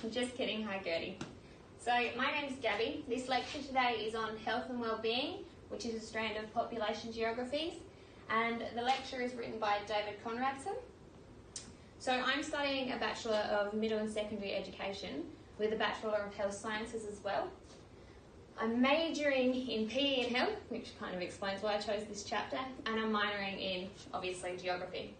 Just kidding, hi Gertie. So my name's Gabby. This lecture today is on health and wellbeing, which is a strand of population geographies, and the lecture is written by David Conradson. So I'm studying a Bachelor of Middle and Secondary Education with a Bachelor of Health Sciences as well. I'm majoring in PE and health, which kind of explains why I chose this chapter, and I'm minoring in, obviously, geography.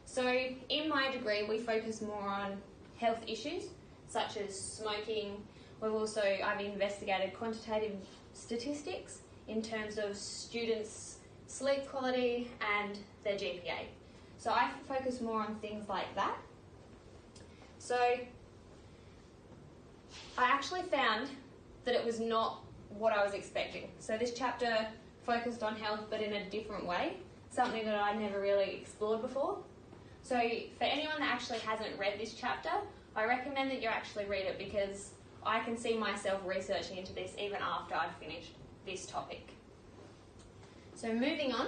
So in my degree, we focus more on health issues, such as smoking. I've investigated quantitative statistics in terms of students' sleep quality and their GPA. So I focus more on things like that. So I actually found that it was not what I was expecting. So this chapter focused on health, but in a different way, something that I never really explored before. So for anyone that actually hasn't read this chapter, I recommend that you actually read it, because I can see myself researching into this even after I've finished this topic. So moving on.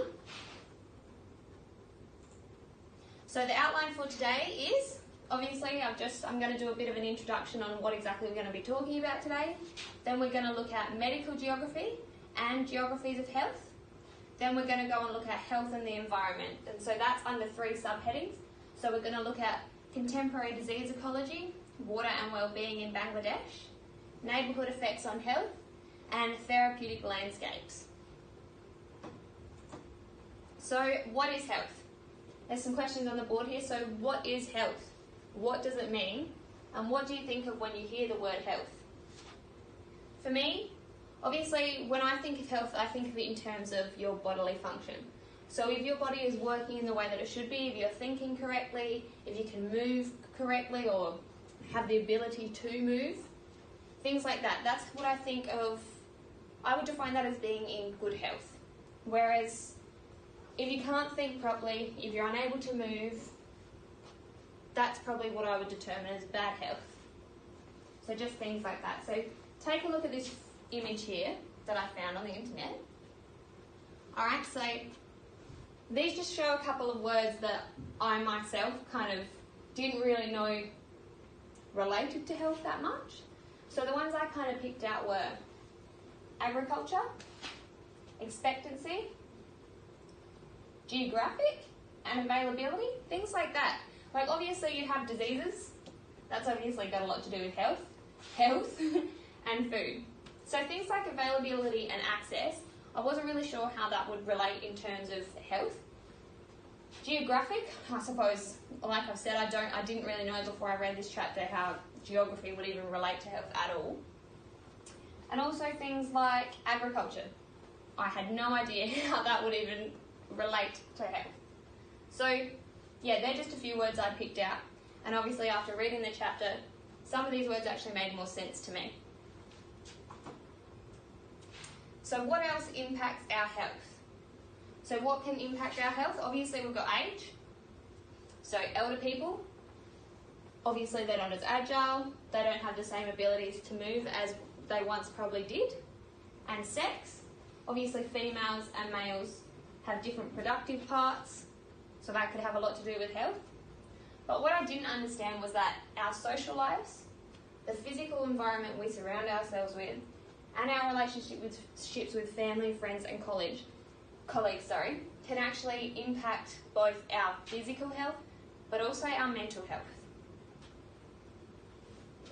So the outline for today is, obviously I'm going to do a bit of an introduction on what exactly we're going to be talking about today. Then we're going to look at medical geography and geographies of health. Then we're going to go and look at health and the environment. And so that's under 3 subheadings. So we're going to look at contemporary disease ecology, water and wellbeing in Bangladesh, neighbourhood effects on health, and therapeutic landscapes. So what is health? There's some questions on the board here. So what is health? What does it mean? And what do you think of when you hear the word health? For me, obviously, when I think of health, I think of it in terms of your bodily function. So if your body is working in the way that it should be, if you're thinking correctly, if you can move correctly or have the ability to move, things like that. That's what I think of. I would define that as being in good health. Whereas if you can't think properly, if you're unable to move, that's probably what I would determine as bad health. So just things like that. So take a look at this image here that I found on the internet. Alright, so these just show a couple of words that I myself kind of didn't really know related to health that much. So the ones I kind of picked out were agriculture, expectancy, geographic, and availability, things like that. Like obviously you have diseases, that's obviously got a lot to do with health, and food. So things like availability and access, I wasn't really sure how that would relate in terms of health. Geographic, I suppose, like I've said, I didn't really know before I read this chapter how geography would even relate to health at all. And also things like agriculture. I had no idea how that would even relate to health. So yeah, they're just a few words I picked out. And obviously after reading the chapter, some of these words actually made more sense to me. So what else impacts our health? So what can impact our health? Obviously we've got age. So elder people, obviously they're not as agile, they don't have the same abilities to move as they once probably did. And sex, obviously females and males have different productive parts, so that could have a lot to do with health. But what I didn't understand was that our social lives, the physical environment we surround ourselves with, and our relationships with family, friends and colleagues, can actually impact both our physical health but also our mental health.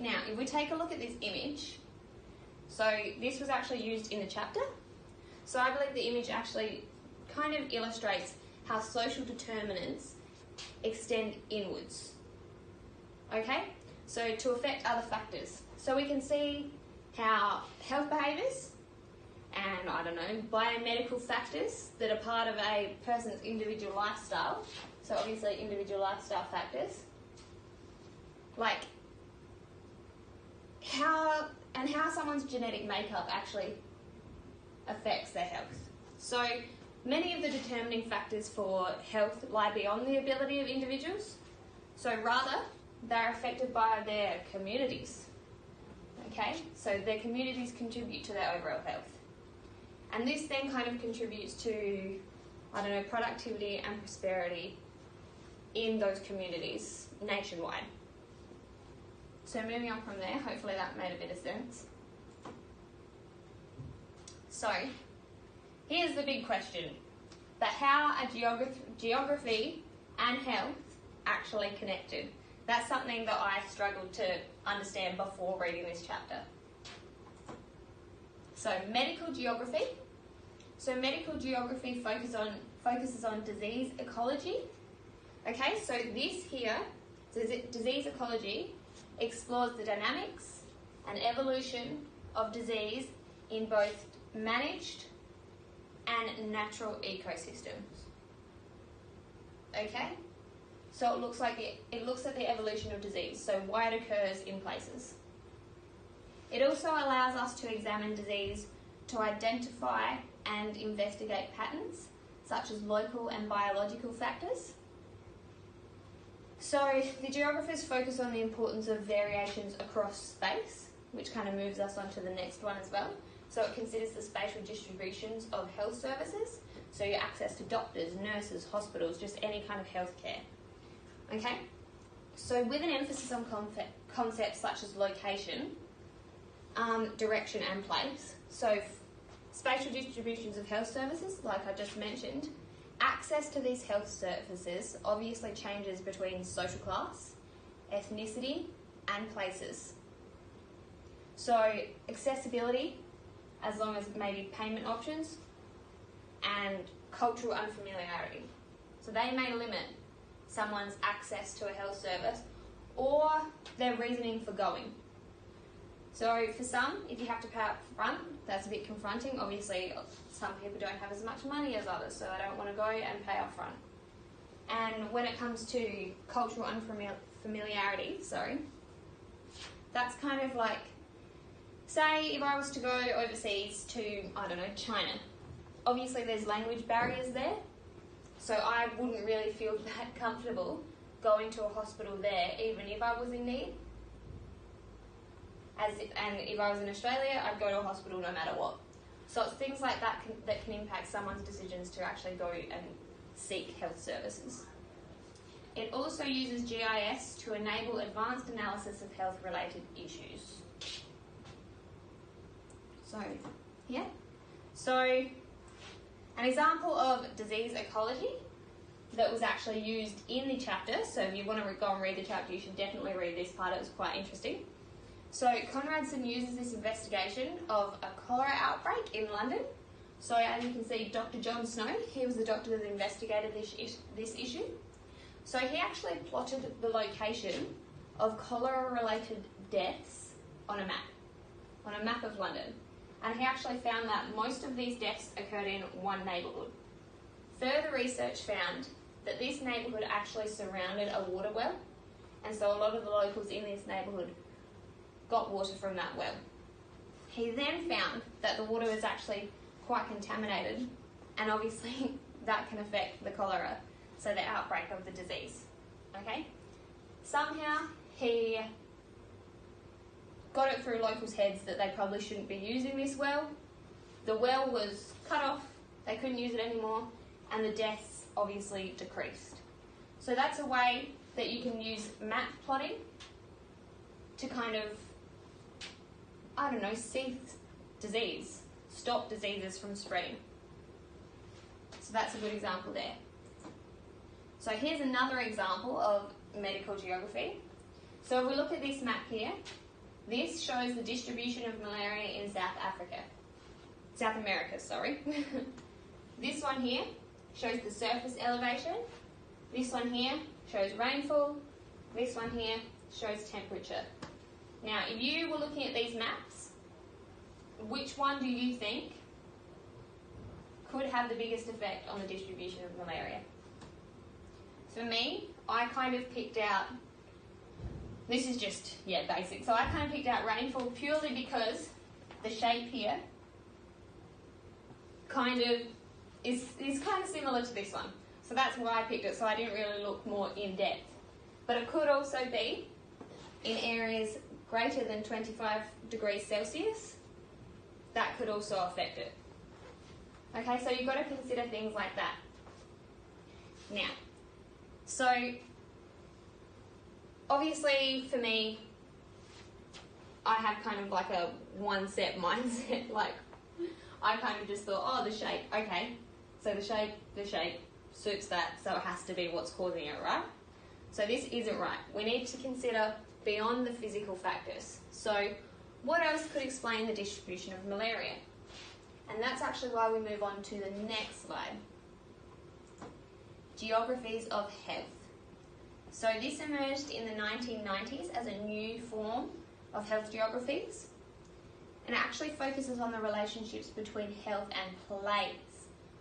Now, if we take a look at this image, so this was actually used in the chapter. So I believe the image actually kind of illustrates how social determinants extend inwards. Okay? So to affect other factors. So we can see how health behaviours and, biomedical factors that are part of a person's individual lifestyle, so obviously individual lifestyle factors, like how someone's genetic makeup actually affects their health. So many of the determining factors for health lie beyond the ability of individuals, so rather they're affected by their communities. Okay, so their communities contribute to their overall health. And this then kind of contributes to, productivity and prosperity in those communities nationwide. So moving on from there, hopefully that made a bit of sense. So, here's the big question. But how are geography and health actually connected? That's something that I struggled to understand before reading this chapter. So, medical geography. So, medical geography focuses on disease ecology. Okay, so this here, disease ecology, explores the dynamics and evolution of disease in both managed and natural ecosystems. Okay, so it looks at the evolution of disease, so why it occurs in places. It also allows us to examine disease to identify and investigate patterns such as local and biological factors. So the geographers focus on the importance of variations across space, which kind of moves us on to the next one as well. So it considers the spatial distributions of health services, so your access to doctors, nurses, hospitals, just any kind of healthcare. Okay? So with an emphasis on concepts such as location, direction and place. So spatial distributions of health services, like I just mentioned, access to these health services obviously changes between social class, ethnicity and places. So accessibility, as long as maybe payment options, and cultural unfamiliarity. So they may limit someone's access to a health service or their reasoning for going. So for some, if you have to pay up front, that's a bit confronting. Obviously, some people don't have as much money as others, so they don't want to go and pay up front. And when it comes to cultural unfamiliarity, that's kind of like, say if I was to go overseas to, I don't know, China. Obviously there's language barriers there, so I wouldn't really feel that comfortable going to a hospital there, even if I was in need. And if I was in Australia, I'd go to a hospital no matter what. So it's things like that that can impact someone's decisions to actually go and seek health services. It also uses GIS to enable advanced analysis of health-related issues. So an example of disease ecology that was actually used in the chapter, so if you want to go and read the chapter, you should definitely read this part, it was quite interesting. So Conradson uses this investigation of a cholera outbreak in London. So as you can see, Dr. John Snow, he was the doctor that investigated this issue. So he actually plotted the location of cholera-related deaths on a map of London. And he actually found that most of these deaths occurred in one neighbourhood. Further research found that this neighbourhood actually surrounded a water well, and so a lot of the locals in this neighbourhood got water from that well. He then found that the water was actually quite contaminated, and obviously that can affect the cholera, so the outbreak of the disease. Okay? Somehow he got it through locals' heads that they probably shouldn't be using this well. The well was cut off, they couldn't use it anymore, and the deaths obviously decreased. So that's a way that you can use map plotting to kind of, I don't know, see disease, stop diseases from spreading. So that's a good example there. So here's another example of medical geography. So if we look at this map here, this shows the distribution of malaria in South America. This one here shows the surface elevation. This one here shows rainfall. This one here shows temperature. Now, if you were looking at these maps, which one do you think could have the biggest effect on the distribution of malaria? For me, I kind of picked out, this is just, basic. So I kind of picked out rainfall purely because the shape here kind of is kind of similar to this one. So that's why I picked it, so I didn't really look more in depth. But it could also be in areas greater than 25 degrees Celsius, that could also affect it. Okay, so you've got to consider things like that. Now, so obviously for me, I have kind of like a one-step mindset. Like, I kind of just thought, oh, the shape, okay. So the shape suits that, so it has to be what's causing it, right? So this isn't right. We need to consider beyond the physical factors. So what else could explain the distribution of malaria? And that's actually why we move on to the next slide. Geographies of health. So this emerged in the 1990s as a new form of health geographies, and it actually focuses on the relationships between health and place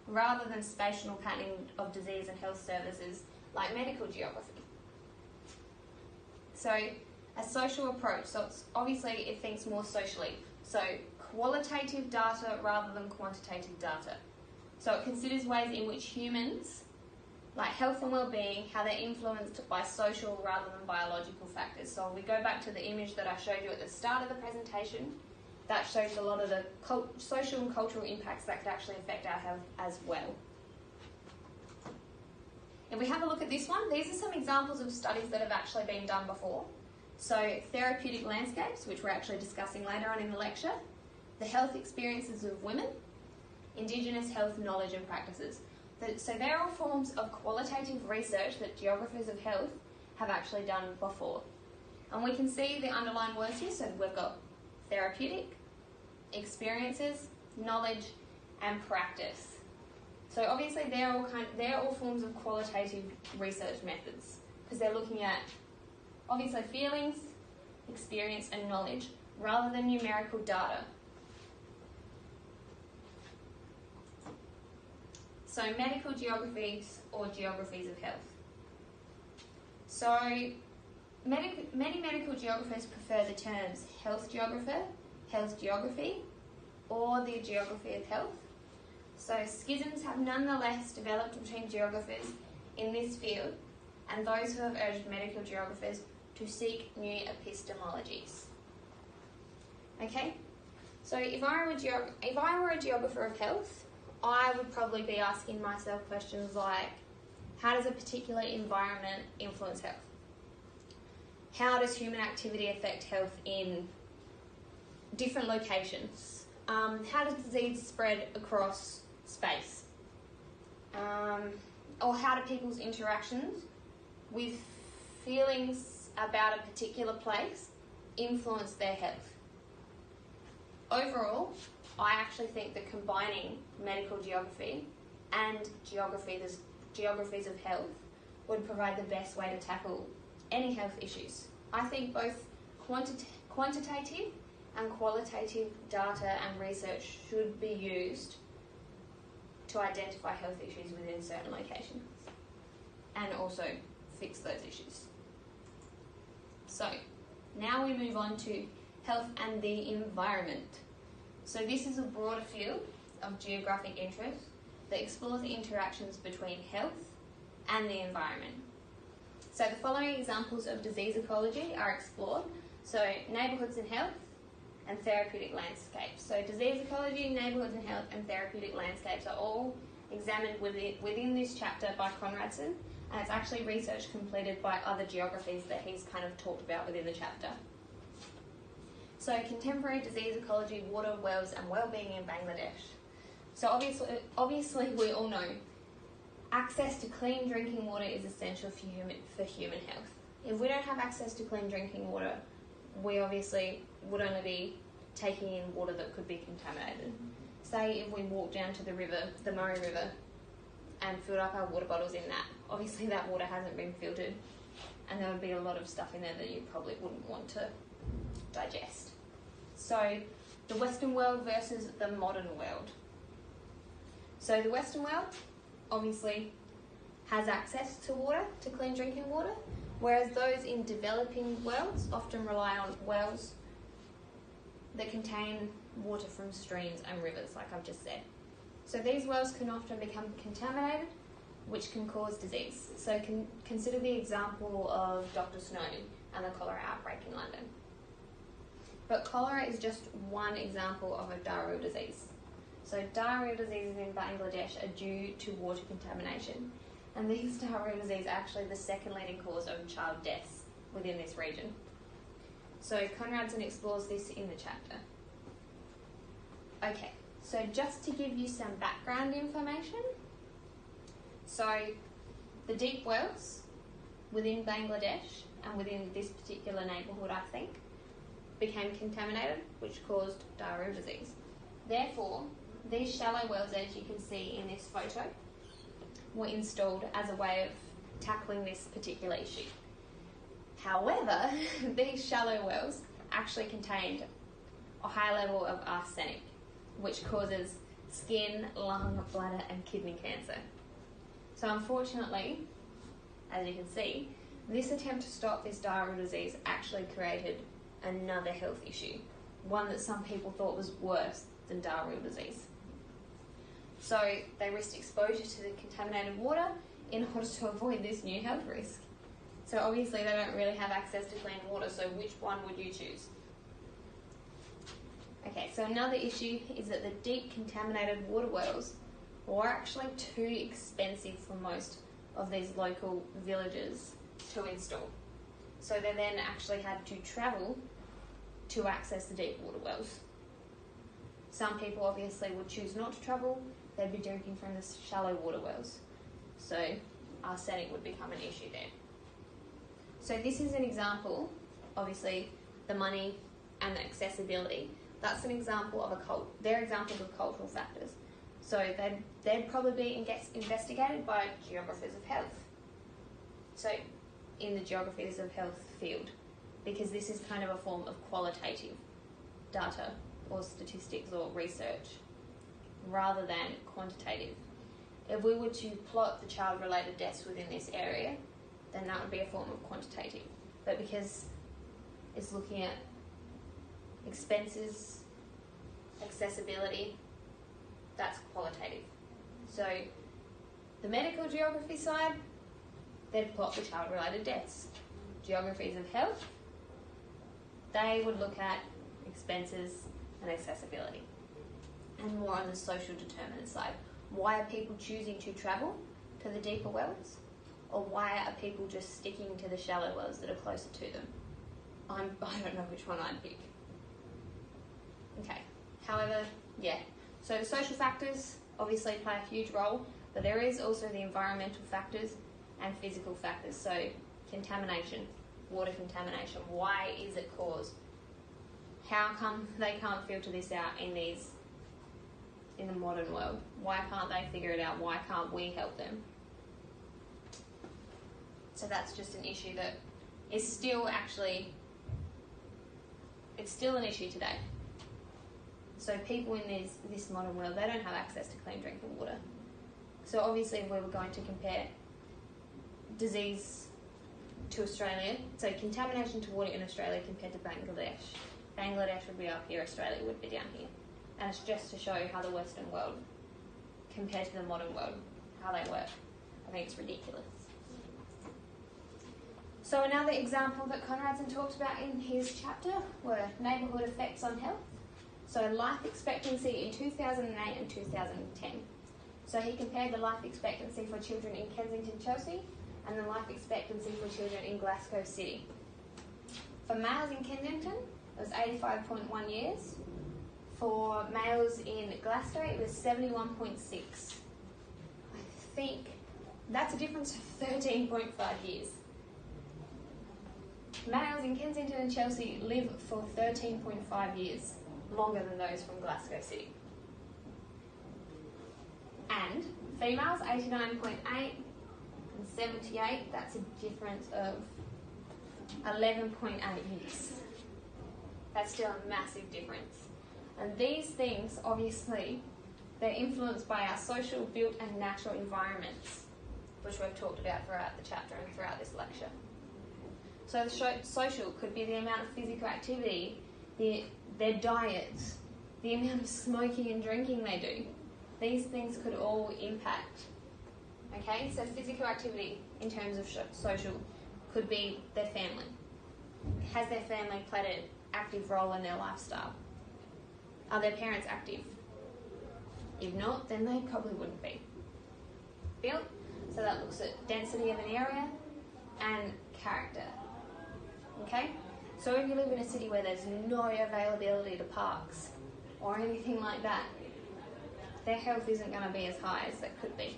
rather than spatial patterning of disease and health services like medical geography. So a social approach, so it's obviously it thinks more socially. So qualitative data rather than quantitative data. So it considers ways in which humans, like health and well-being, how they're influenced by social rather than biological factors. So we go back to the image that I showed you at the start of the presentation. That shows a lot of the social and cultural impacts that could actually affect our health as well. If we have a look at this one, these are some examples of studies that have actually been done before. So therapeutic landscapes, which we're actually discussing later on in the lecture, the health experiences of women, Indigenous health knowledge and practices. So they're all forms of qualitative research that geographers of health have actually done before. And we can see the underlying words here. So we've got therapeutic, experiences, knowledge, and practice. So obviously they're all forms of qualitative research methods because they're looking at obviously feelings, experience, and knowledge rather than numerical data. So medical geographies or geographies of health. So many medical geographers prefer the terms health geographer, health geography, or the geography of health. So schisms have nonetheless developed between geographers in this field and those who have urged medical geographers to seek new epistemologies. Okay, so if I were a geographer of health, I would probably be asking myself questions like, how does a particular environment influence health? How does human activity affect health in different locations? How does disease spread across space? Or how do people's interactions with feelings about a particular place influence their health? Overall, I actually think that combining medical geography and geographies of health would provide the best way to tackle any health issues. I think both quantitative and qualitative data and research should be used to identify health issues within certain locations and also fix those issues. So now we move on to health and the environment. So this is a broader field of geographic interest that explores the interactions between health and the environment. So the following examples of disease ecology are explored. So neighbourhoods in health and therapeutic landscapes. So disease ecology, neighbourhoods in health and therapeutic landscapes are all examined within this chapter by Conradson, and it's actually research completed by other geographies that he's kind of talked about within the chapter. So contemporary disease ecology, water, wells and well-being in Bangladesh. So obviously we all know access to clean drinking water is essential for human health. If we don't have access to clean drinking water, we obviously would only be taking in water that could be contaminated. Say if we walked down to the river, the Murray River, and filled up our water bottles in that, obviously that water hasn't been filtered and there would be a lot of stuff in there that you probably wouldn't want to digest. So the Western world versus the modern world. So the Western world obviously has access to water, to clean drinking water, whereas those in developing worlds often rely on wells that contain water from streams and rivers, like I've just said. So these wells can often become contaminated, which can cause disease. So consider the example of Dr. Snow and the cholera outbreak in London. But cholera is just one example of a diarrheal disease. So diarrheal diseases in Bangladesh are due to water contamination, and these diarrheal diseases are actually the second leading cause of child deaths within this region. So Conradson explores this in the chapter. Okay, so just to give you some background information, so the deep wells within Bangladesh and within this particular neighbourhood, I think, became contaminated, which caused diarrhoea disease. Therefore, these shallow wells, as you can see in this photo, were installed as a way of tackling this particular issue. However, these shallow wells actually contained a high level of arsenic, which causes skin, lung, bladder and kidney cancer. So unfortunately, as you can see, this attempt to stop this diarrhoea disease actually created another health issue, one that some people thought was worse than diarrhoea disease. So they risked exposure to the contaminated water in order to avoid this new health risk. So obviously they don't really have access to clean water, so which one would you choose? Okay, so another issue is that the deep contaminated water wells were actually too expensive for most of these local villages to install. So they then actually had to travel to access the deep water wells. Some people obviously would choose not to travel, they'd be drinking from the shallow water wells. So arsenic would become an issue there. So this is an example, obviously the money and the accessibility, that's an example of they're examples of cultural factors. So they'd probably be investigated by geographers of health. So in the geographies of health field, because this is kind of a form of qualitative data or statistics or research rather than quantitative. If we were to plot the child-related deaths within this area, then that would be a form of quantitative. But because it's looking at expenses, accessibility, that's qualitative. So the medical geography side, they'd plot the child-related deaths. Geographies of health, they would look at expenses and accessibility. And more on the social determinant side. Why are people choosing to travel to the deeper wells? Or why are people just sticking to the shallow wells that are closer to them? I don't know which one I'd pick. Okay, however, yeah. So the social factors obviously play a huge role, but there is also the environmental factors and physical factors. So contamination, water contamination, why is it caused? How come they can't filter this out in the modern world? Why can't they figure it out? Why can't we help them? So that's just an issue that is still it's still an issue today. So people in this modern world, they don't have access to clean drinking water. So obviously if we were going to compare disease to Australia, so contamination to water in Australia compared to Bangladesh. Bangladesh would be up here, Australia would be down here. And it's just to show how the Western world compared to the modern world, how they work. I think it's ridiculous. So another example that Conradson talked about in his chapter were neighbourhood effects on health. So life expectancy in 2008 and 2010. So he compared the life expectancy for children in Kensington, Chelsea, and the life expectancy for children in Glasgow City. For males in Kensington, it was 85.1 years. For males in Glasgow, it was 71.6. I think that's a difference of 13.5 years. Males in Kensington and Chelsea live for 13.5 years, longer than those from Glasgow City. And females, 89.8 and 78, that's a difference of 11.8 years. That's still a massive difference. And these things, obviously, they're influenced by our social, built and natural environments, which we've talked about throughout the chapter and throughout this lecture. So the social could be the amount of physical activity, their diets, the amount of smoking and drinking they do. These things could all impact. Okay, so physical activity in terms of social could be their family. Has their family played an active role in their lifestyle? Are their parents active? If not, then they probably wouldn't be. Built, so that looks at density of an area and character. Okay? So if you live in a city where there's no availability to parks or anything like that, their health isn't going to be as high as it could be.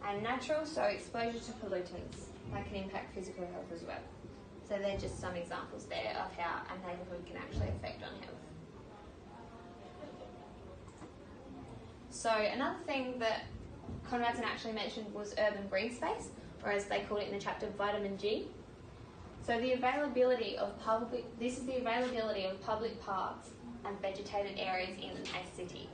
And natural, so exposure to pollutants, that can impact physical health as well. So they're just some examples there of how a neighbourhood can actually affect on health. So another thing that Conradson actually mentioned was urban green space, or as they called it in the chapter, vitamin G. So the availability of this is the availability of public parks and vegetated areas in a city.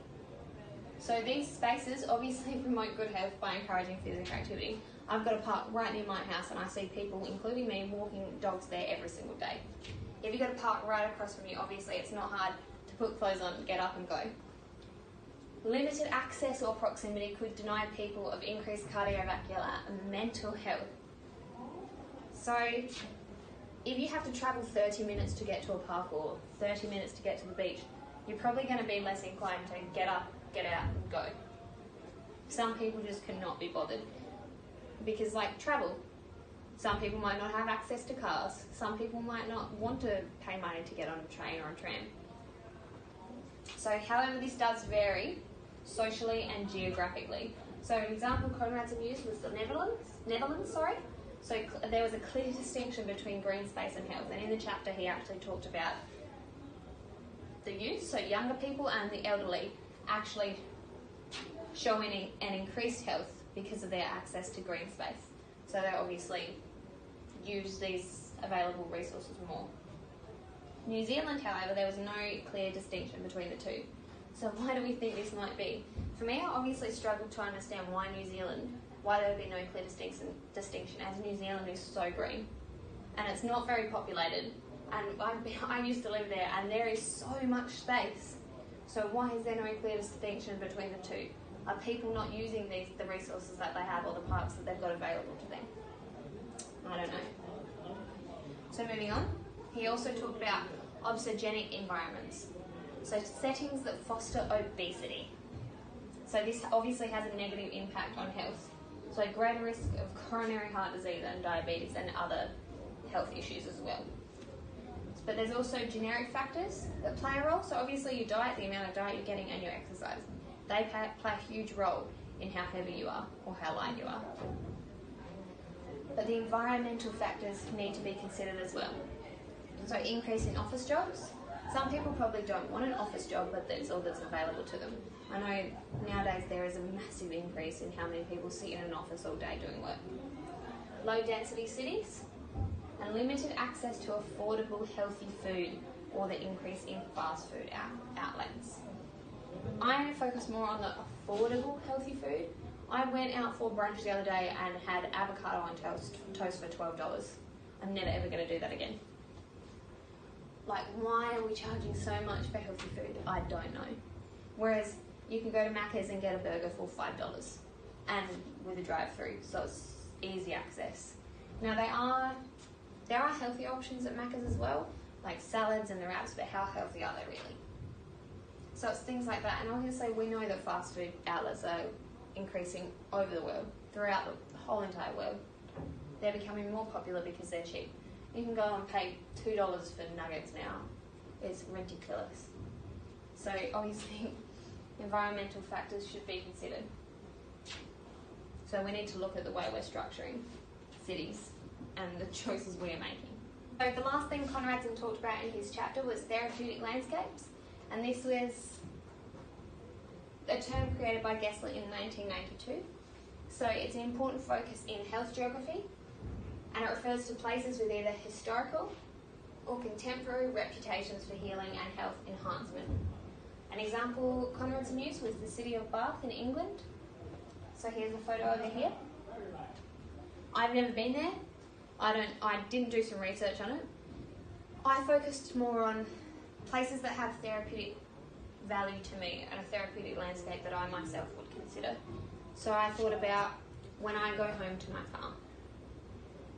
So these spaces obviously promote good health by encouraging physical activity. I've got a park right near my house and I see people, including me, walking dogs there every single day. If you've got a park right across from you, obviously it's not hard to put clothes on, get up and go. Limited access or proximity could deny people of increased cardiovascular and mental health. So if you have to travel 30 minutes to get to a park or 30 minutes to get to the beach, you're probably going to be less inclined to get up, get out and go. Some people just cannot be bothered because, like, travel, some people might not have access to cars, some people might not want to pay money to get on a train or a tram. So however, this does vary socially and geographically. So an example Conradson used was the Netherlands. So there was a clear distinction between green space and health, and in the chapter he actually talked about the youth, so younger people and the elderly, actually showing an increased health because of their access to green space. So they obviously use these available resources more. New Zealand, however, there was no clear distinction between the two. So why do we think this might be? For me, I obviously struggled to understand why there would be no clear distinction, as New Zealand is so green. And it's not very populated. And I used to live there, and there is so much space. So why is there no clear distinction between the two? Are people not using the resources that they have or the parks that they've got available to them? I don't know. So moving on, he also talked about obesogenic environments. So settings that foster obesity. So this obviously has a negative impact on health. So greater risk of coronary heart disease and diabetes and other health issues as well. But there's also generic factors that play a role. So obviously your diet, the amount of diet you're getting and your exercise, they play a huge role in how heavy you are or how light you are. But the environmental factors need to be considered as well. So increase in office jobs. Some people probably don't want an office job, but that's all that's available to them. I know nowadays there is a massive increase in how many people sit in an office all day doing work. Low density cities and limited access to affordable healthy food, or the increase in fast food outlets. I focus more on the affordable healthy food. I went out for brunch the other day and had avocado on toast for $12. I'm never ever going to do that again. Like, why are we charging so much for healthy food? I don't know. Whereas you can go to Macca's and get a burger for $5 and with a drive-through, so it's easy access. Now there are healthy options at Macca's as well, like salads and the wraps, but how healthy are they really? So it's things like that, and obviously we know that fast food outlets are increasing over the world, throughout the whole entire world. They're becoming more popular because they're cheap. You can go and pay $2 for nuggets now. It's ridiculous. So obviously environmental factors should be considered. So we need to look at the way we're structuring cities and the choices we are making. So the last thing Conradson talked about in his chapter was therapeutic landscapes, and this was a term created by Gessler in 1992. So it's an important focus in health geography, and it refers to places with either historical or contemporary reputations for healing and health enhancement. An example Conradson used was the city of Bath in England. So here's a photo over here. I've never been there. I didn't do some research on it. I focused more on places that have therapeutic value to me and a therapeutic landscape that I myself would consider. So I thought about when I go home to my farm.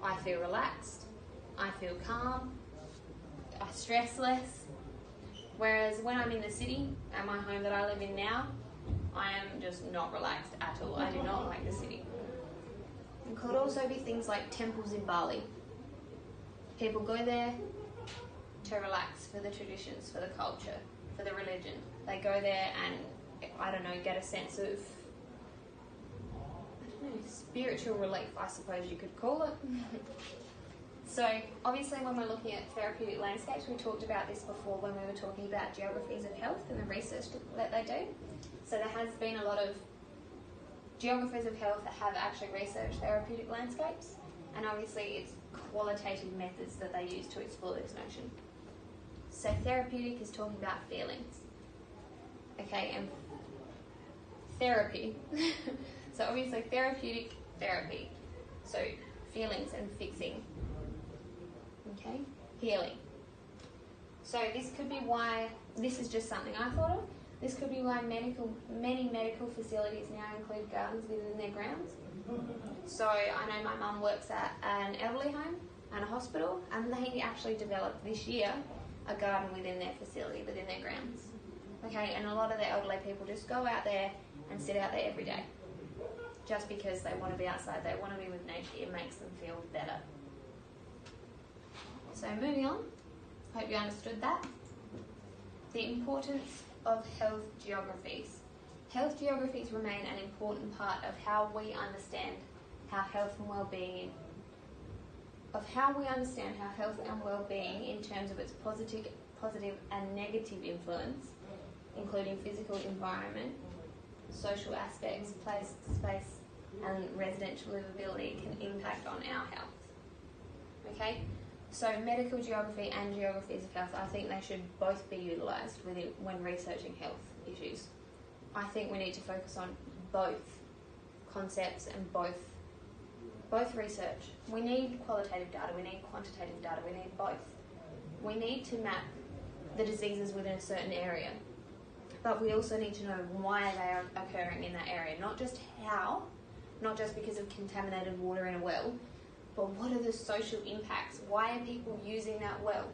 I feel relaxed, I feel calm, I stress less. Whereas when I'm in the city, at my home that I live in now, I am just not relaxed at all. I do not like the city. It could also be things like temples in Bali. People go there, to relax, for the traditions, for the culture, for the religion. They go there and, I don't know, get a sense of, spiritual relief, I suppose you could call it. So obviously when we're looking at therapeutic landscapes, we talked about this before when we were talking about geographies of health and the research that they do. So there has been a lot of geographies of health that have actually researched therapeutic landscapes, and obviously it's qualitative methods that they use to explore this notion. So therapeutic is talking about feelings. Okay, and therapy. So obviously therapeutic, therapy. So feelings and fixing. Okay, healing. So this could be why, this is just something I thought of, this could be why many medical facilities now include gardens within their grounds. So I know my mum works at an elderly home and a hospital, and they actually developed this year a garden within their facility, within their grounds. Okay, and a lot of the elderly people just go out there and sit out there every day, just because they want to be outside, they want to be with nature, it makes them feel better. So moving on, hope you understood that. The importance of health geographies. Health geographies remain an important part of how we understand how health and well-being, in terms of its positive and negative influence, including physical environment, social aspects, place, space, and residential livability can impact on our health. Okay? So medical geography and geographies of health, I think they should both be utilised when researching health issues. I think we need to focus on both concepts and both research. We need qualitative data, we need quantitative data, we need both. We need to map the diseases within a certain area, but we also need to know why they are occurring in that area, not just how, not just because of contaminated water in a well, but what are the social impacts? Why are people using that well?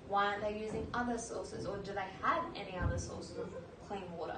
Why aren't they using other sources, or do they have any other sources of clean water?